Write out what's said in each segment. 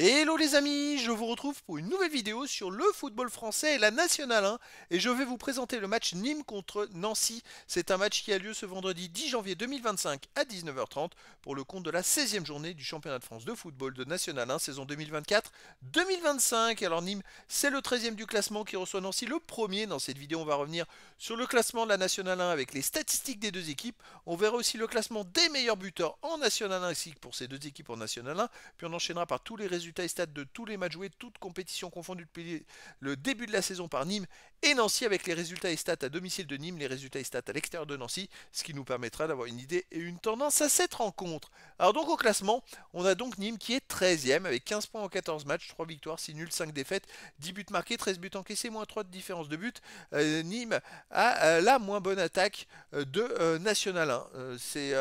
Hello les amis, je vous retrouve pour une nouvelle vidéo sur le football français et la Nationale 1 et je vais vous présenter le match Nîmes contre Nancy. C'est un match qui a lieu ce vendredi 10 janvier 2025 à 19h30 pour le compte de la 16e journée du championnat de France de football de Nationale 1 saison 2024-2025. Alors Nîmes, c'est le 13e du classement qui reçoit Nancy le premier. Dans cette vidéo, on va revenir sur le classement de la Nationale 1 avec les statistiques des deux équipes. On verra aussi le classement des meilleurs buteurs en Nationale 1 ainsi que pour ces deux équipes en Nationale 1. Puis on enchaînera par tous les résultats et stats de tous les matchs joués, toutes compétitions confondues depuis le début de la saison par Nîmes et Nancy avec les résultats et stats à domicile de Nîmes, les résultats et stats à l'extérieur de Nancy, ce qui nous permettra d'avoir une idée et une tendance à cette rencontre. Alors donc au classement, on a donc Nîmes qui est 13e avec 15 points en 14 matchs, 3 victoires, 6 nuls, 5 défaites, 10 buts marqués, 13 buts encaissés, moins 3 de différence de but. Nîmes a la moins bonne attaque de National 1. C'est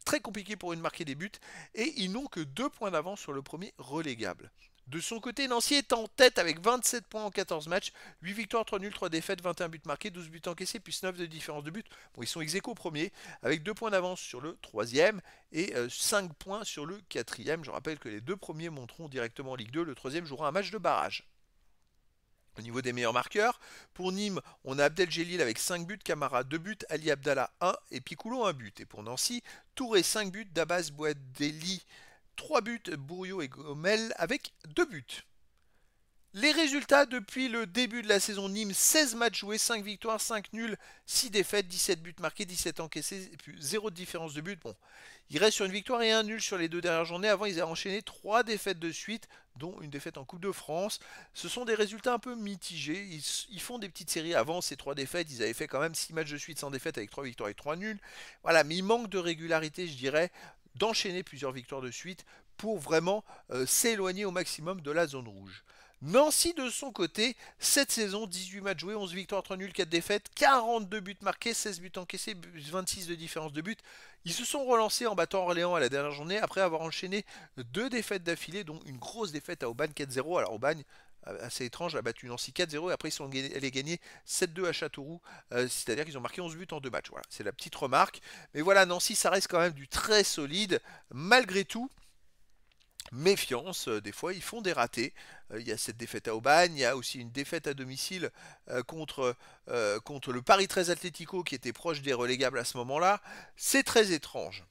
très compliqué pour eux de marquer des buts et ils n'ont que 2 points d'avance sur le premier relégable. De son côté, Nancy est en tête avec 27 points en 14 matchs, 8 victoires, 3 nuls, 3 défaites, 21 buts marqués, 12 buts encaissés, plus 9 de différence de but. Bon, ils sont ex-aequo au premier, avec 2 points d'avance sur le troisième et 5 points sur le quatrième. Je rappelle que les deux premiers monteront directement en Ligue 2, le troisième jouera un match de barrage. Au niveau des meilleurs marqueurs, pour Nîmes, on a Abdeljelil avec 5 buts, Camara 2 buts, Ali Abdallah 1 et Piccolo 1 but. Et pour Nancy, Touré 5 buts, Dabas Bouaddeli 3 buts, Bourriot et Gomel avec 2 buts. Les résultats depuis le début de la saison Nîmes, 16 matchs joués, 5 victoires, 5 nuls, 6 défaites, 17 buts marqués, 17 encaissés, et puis 0 de différence de but. Bon, ils restent sur une victoire et un nul sur les deux dernières journées. Avant, ils avaient enchaîné 3 défaites de suite, dont une défaite en Coupe de France. Ce sont des résultats un peu mitigés. Ils font des petites séries. Avant ces 3 défaites, ils avaient fait quand même 6 matchs de suite sans défaite avec 3 victoires et 3 nuls. Voilà, mais il manque de régularité, je dirais, d'enchaîner plusieurs victoires de suite pour vraiment s'éloigner au maximum de la zone rouge. Nancy de son côté, cette saison, 18 matchs joués, 11 victoires, 3 nuls, 4 défaites, 42 buts marqués, 16 buts encaissés, 26 de différence de but. Ils se sont relancés en battant Orléans à la dernière journée après avoir enchaîné 2 défaites d'affilée, dont une grosse défaite à Aubagne 4-0. Alors Aubagne, assez étrange, a battu Nancy 4-0 et après ils sont allés gagner 7-2 à Châteauroux, c'est-à-dire qu'ils ont marqué 11 buts en 2 matchs. Voilà, c'est la petite remarque. Mais voilà, Nancy, ça reste quand même du très solide, malgré tout. Méfiance, des fois ils font des ratés. Il y a cette défaite à Aubagne, il y a aussi une défaite à domicile contre le Paris 13 Atlético qui était proche des relégables à ce moment-là. C'est très étrange.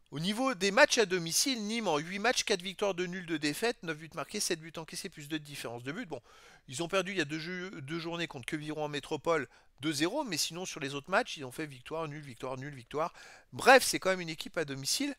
Au niveau des matchs à domicile, Nîmes en 8 matchs, 4 victoires, 2 nuls, 2 défaites, 9 buts marqués, 7 buts encaissés, plus 2 de différence de but. Bon, ils ont perdu il y a deux journées contre Queviron en métropole 2-0, mais sinon sur les autres matchs, ils ont fait victoire, nul, victoire, nul, victoire. Bref, c'est quand même une équipe à domicile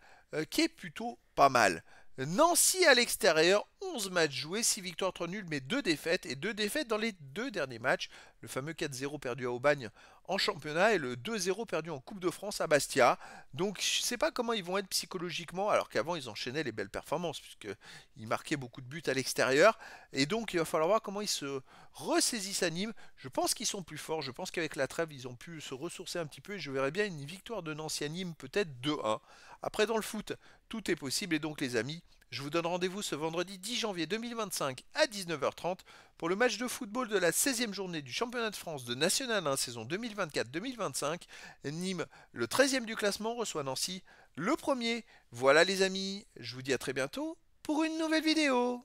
qui est plutôt pas mal. Nancy à l'extérieur, 11 matchs joués, 6 victoires, 3 nuls, mais 2 défaites, et 2 défaites dans les 2 derniers matchs. Le fameux 4-0 perdu à Aubagne en championnat et le 2-0 perdu en Coupe de France à Bastia. Donc je ne sais pas comment ils vont être psychologiquement, alors qu'avant ils enchaînaient les belles performances, puisqu'ils marquaient beaucoup de buts à l'extérieur. Et donc il va falloir voir comment ils se ressaisissent à Nîmes. Je pense qu'ils sont plus forts, je pense qu'avec la trêve ils ont pu se ressourcer un petit peu, et je verrais bien une victoire de Nancy à Nîmes, peut-être 2-1. Après dans le foot, tout est possible, et donc les amis, je vous donne rendez-vous ce vendredi 10 janvier 2025 à 19h30 pour le match de football de la 16e journée du championnat de France de National 1 saison 2024-2025. Nîmes, le 13e du classement, reçoit Nancy, le premier. Voilà les amis, je vous dis à très bientôt pour une nouvelle vidéo.